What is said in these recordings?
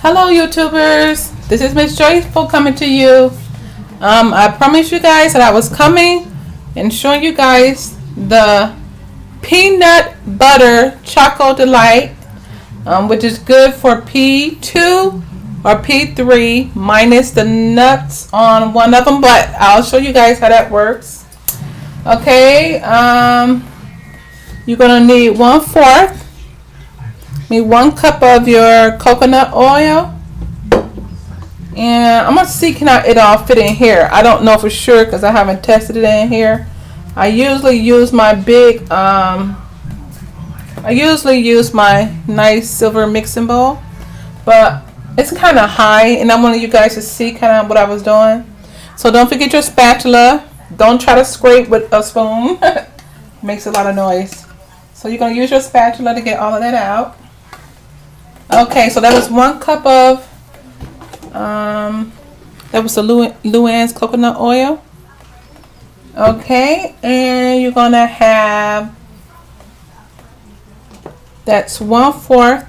Hello YouTubers, this is Miss Joyful coming to you. I promised you guys that I was coming and showing you guys the peanut butter choco delight, which is good for P2 or P3 minus the nuts on one of them, but I'll show you guys how that works. Okay, you're gonna need 1/4. Need 1 cup of your coconut oil, and I'm gonna see can it all fit in here. I don't know for sure because I haven't tested it in here. I usually use my nice silver mixing bowl, but it's kind of high, and I wanted you guys to see kind of what I was doing. So don't forget your spatula. Don't try to scrape with a spoon. Makes a lot of noise. So you're gonna use your spatula to get all of that out. Okay, so that was 1 cup of that was the Luann's coconut oil. Okay, and you're gonna have that's 1/4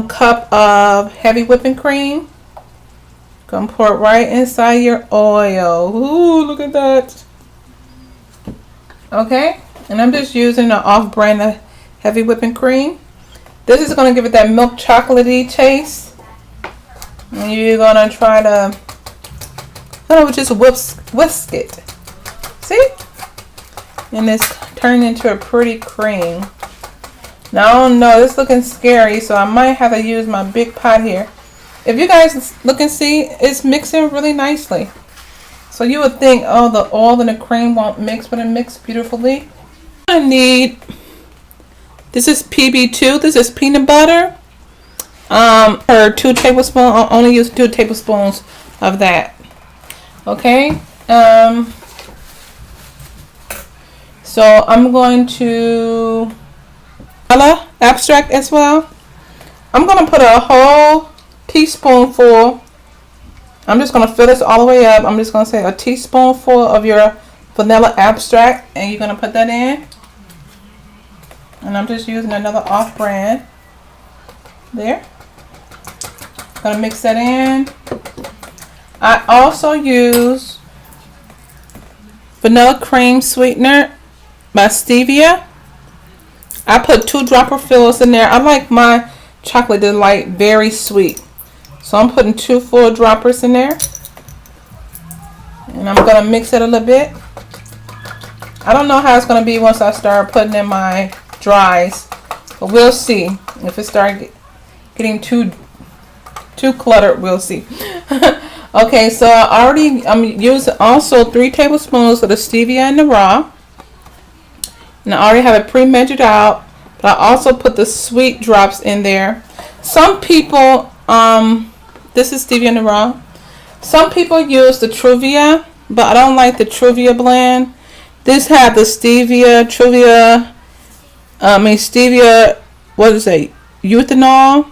cup of heavy whipping cream. Gonna pour it right inside your oil. Ooh, look at that. Okay, and I'm just using an off-brand heavy whipping cream. This is going to give it that milk chocolatey taste. And you're going to try to just whisk it. See? And it's turning into a pretty cream. Now, I don't know. It's looking scary, so I might have to use my big pot here. If you guys look and see, it's mixing really nicely. So you would think, oh, the oil and the cream won't mix, but it mixed beautifully. I need... This is PB2. This is peanut butter. Or 2 tablespoons. I'll only use 2 tablespoons of that. Okay. So I'm going to vanilla extract as well. I'm going to put a whole teaspoonful. I'm just going to fill this all the way up. I'm just going to say a teaspoonful of your vanilla extract, and you're going to put that in. And I'm just using another off-brand there. Gonna mix that in. I also use vanilla cream sweetener by Stevia. I put 2 dropper fills in there. I like my chocolate delight very sweet, so I'm putting 2 full droppers in there, and I'm gonna mix it a little bit. I don't know how it's gonna be once I start putting in my dries, but we'll see. If it starts getting too cluttered, we'll see. Okay, so I'm using also 3 tablespoons of the stevia in the raw, and I already have it pre-measured out, but I also put the sweet drops in there. Some people this is stevia in the raw. Some people use the Truvia, but I don't like the Truvia blend. This had the stevia, stevia, what is it? Euthanol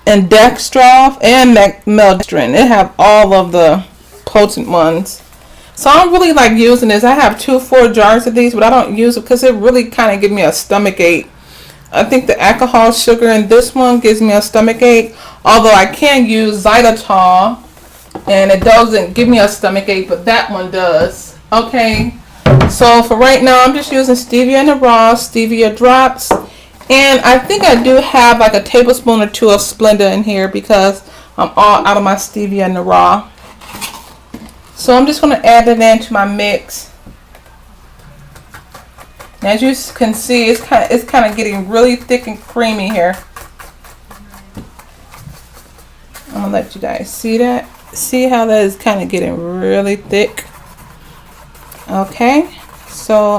and dextrose and maltodextrin. It have all of the potent ones. So I don't really like using this. I have 2 full jars of these, but I don't use it because it really kind of gives me a stomach ache. I think the alcohol sugar in this one gives me a stomach ache. Although I can use xylitol and it doesn't give me a stomach ache, but that one does. Okay. So for right now, I'm just using stevia in the raw, stevia drops, and I think I do have like a tablespoon or 2 of Splenda in here because I'm all out of my stevia in the raw. So I'm just going to add it into my mix. And as you can see, it's kind of getting really thick and creamy here. I'm gonna let you guys see that. See how that is kind of getting really thick. Okay, so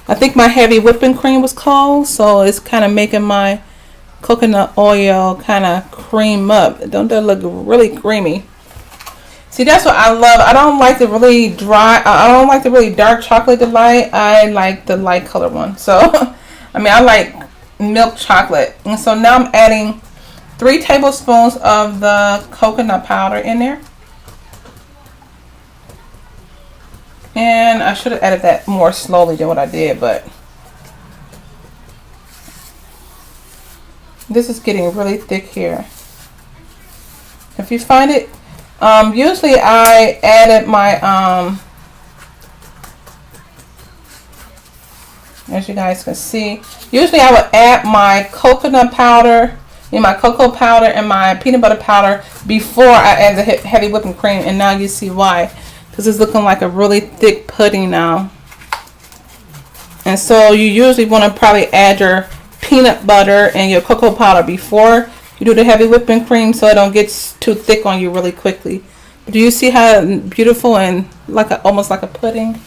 I think my heavy whipping cream was cold, so it's kind of making my coconut oil kind of cream up. Don't that look really creamy? See, that's what I love. I don't like the really dry. I don't like the really dark chocolate delight. I like the light color one. So, I mean, I like milk chocolate. And so now I'm adding 3 tablespoons of the coconut powder in there. And I should have added that more slowly than what I did, but this is getting really thick here. If you find it, usually I added my, as you guys can see, usually I would add my coconut powder, my cocoa powder and my peanut butter powder before I add the heavy whipping cream, and now you see why, because it's looking like a really thick pudding now. And so you usually want to probably add your peanut butter and your cocoa powder before you do the heavy whipping cream, so it don't get too thick on you really quickly. Do you see how beautiful and like almost like a pudding?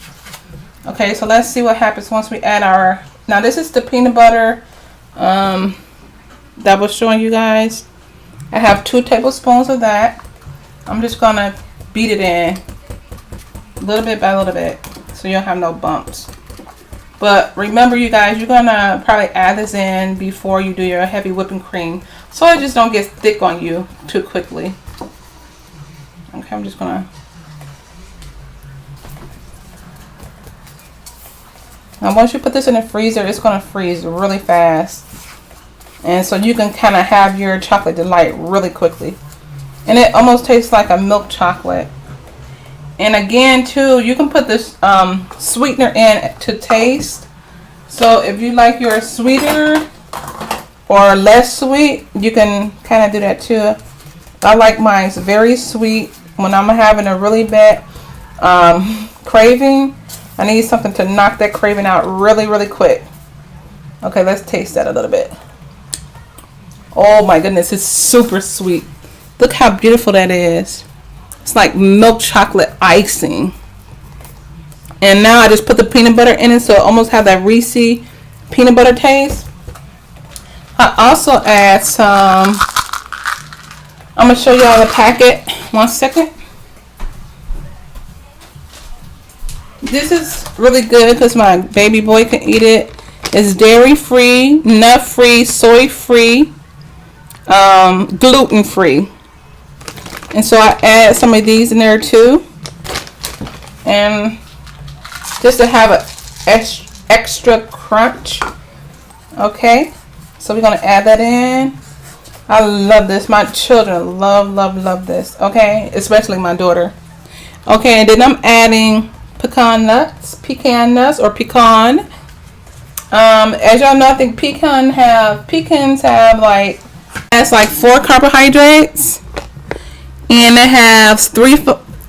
Okay, so let's see what happens once we add our, now this is the peanut butter that I was showing you guys. I have 2 tablespoons of that. I'm just gonna beat it in little bit by little bit so you don't have no bumps. But remember, you guys, you're gonna probably add this in before you do your heavy whipping cream, so it just don't get thick on you too quickly. Okay, I'm just gonna. Now once you put this in the freezer, it's gonna freeze really fast. And so you can kind of have your chocolate delight really quickly. And it almost tastes like a milk chocolate. And again, too, you can put this sweetener in to taste. So if you like your sweeter or less sweet, you can kind of do that too. I like mine very sweet. When I'm having a really bad craving, I need something to knock that craving out really, really quick. Okay, let's taste that a little bit. Oh my goodness, it's super sweet. Look how beautiful that is. It's like milk chocolate icing. And now I just put the peanut butter in it, so it almost have that Reese peanut butter taste. I also add some, I'm going to show you all the packet. 1 second. This is really good because my baby boy can eat it. It's dairy free, nut free, soy free, gluten free. And so I add some of these in there too, and just to have an extra crunch. Okay, so we're gonna add that in. I love this. My children love this. Okay, especially my daughter. Okay, and then I'm adding pecan nuts or pecan. As y'all know, I think pecans have like, has like 4 carbohydrates, and it has 3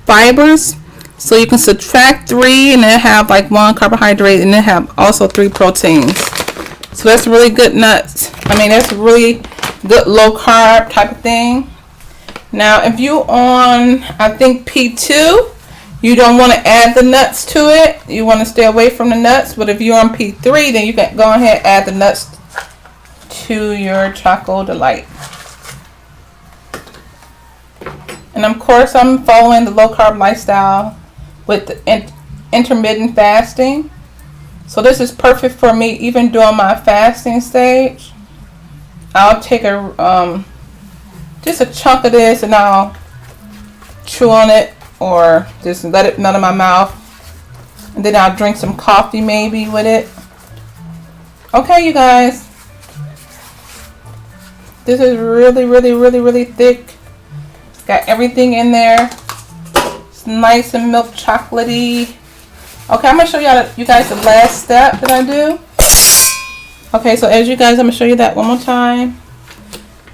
fibers, so you can subtract 3 and then have like 1 carbohydrate, and then have also 3 proteins. So that's really good nuts. I mean, that's really good low carb type of thing. Now if you on, I think P2, you don't want to add the nuts to it. You want to stay away from the nuts. But if you're on P3, then you can go ahead and add the nuts to your Choco Delight. And of course, I'm following the low carb lifestyle with the intermittent fasting. So this is perfect for me even during my fasting stage. I'll take a just a chunk of this and I'll chew on it, or just let it melt in my mouth, and then I'll drink some coffee maybe with it. Okay, you guys, this is really thick. It's got everything in there. It's nice and milk chocolatey. Okay, I'm gonna show you guys the last step that I do. Okay, so as you guys, I'm gonna show you that one more time.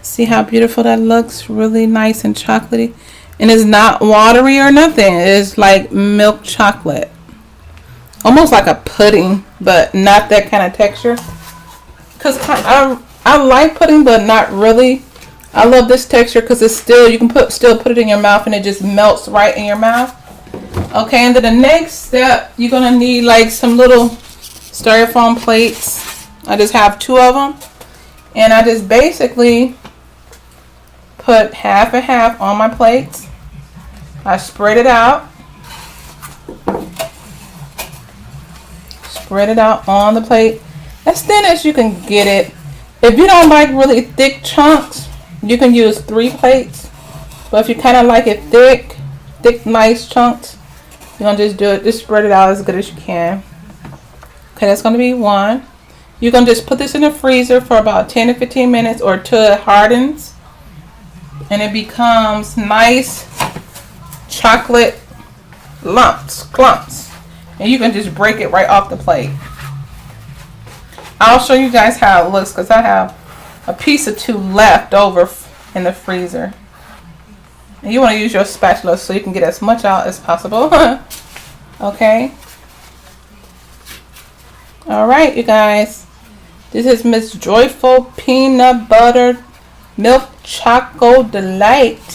See how beautiful that looks? Really nice and chocolatey. And it's not watery or nothing. It's like milk chocolate. Almost like a pudding, but not that kind of texture. Because I like pudding, but not really. I love this texture because it's still, you can still put it in your mouth and it just melts right in your mouth. Okay, and then the next step, you're going to need like some little styrofoam plates. I just have 2 of them. And I just basically put half and half on my plates. I spread it out. Spread it out on the plate as thin as you can get it. If you don't like really thick chunks, you can use 3 plates. But if you kind of like it thick, nice chunks, you're going to just do it. Just spread it out as good as you can. Okay, that's going to be 1. You're going to just put this in the freezer for about 10 to 15 minutes or till it hardens. and it becomes nice chocolate clumps, and you can just break it right off the plate. I'll show you guys how it looks because I have a piece or two left over in the freezer. And you want to use your spatula so you can get as much out as possible. Okay. Alright, you guys. This is Miss Joyful Peanut Butter Milk Choco Delight,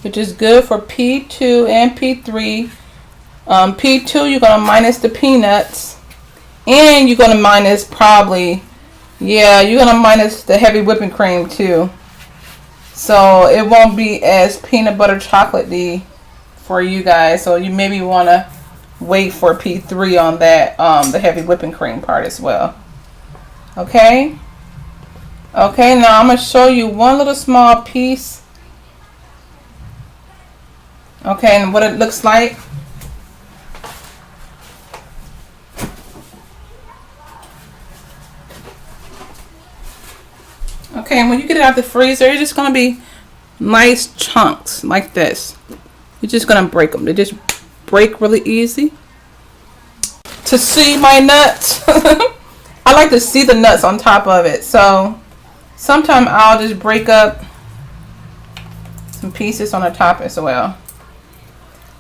which is good for P2 and P3. P2, you're going to minus the peanuts. And you're going to minus probably, yeah, you're going to minus the heavy whipping cream too. So it won't be as peanut butter chocolatey for you guys. So you maybe want to wait for P3 on that, the heavy whipping cream part as well. Okay. Okay, now I'm going to show you one little small piece. Okay, and what it looks like. Okay, and when you get it out the freezer, it's just going to be nice chunks like this. You're just going to break them. They just break really easy. To see my nuts, I like to see the nuts on top of it. So sometimes I'll just break up some pieces on the top as well.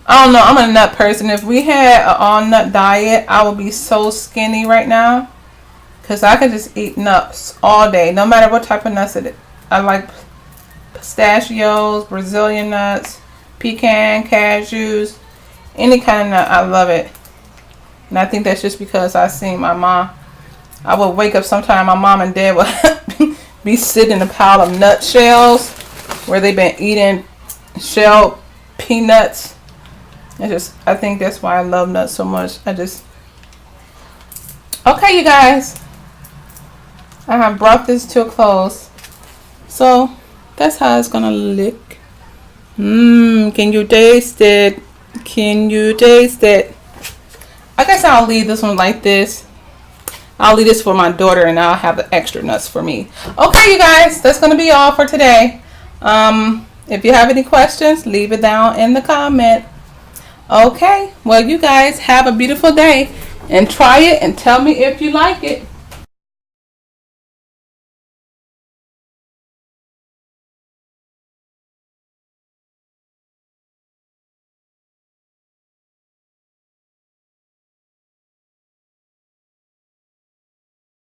I don't know, I'm a nut person. If we had an all nut diet, I would be so skinny right now. Because I could just eat nuts all day, no matter what type of nuts it is. I like pistachios, Brazilian nuts, pecan, cashews, any kind of nut. I love it. And I think that's just because I seen my mom. I would wake up sometime, my mom and dad would be sitting in a pile of nut shells where they've been eating shelled peanuts. I think that's why I love nuts so much. Okay, you guys. I have brought this to a close. So that's how it's gonna look. Can you taste it? Can you taste it? I guess I'll leave this one like this. I'll leave this for my daughter and I'll have the extra nuts for me. Okay, you guys, that's gonna be all for today. If you have any questions, leave it down in the comment. Okay, well, you guys have a beautiful day and try it and tell me if you like it.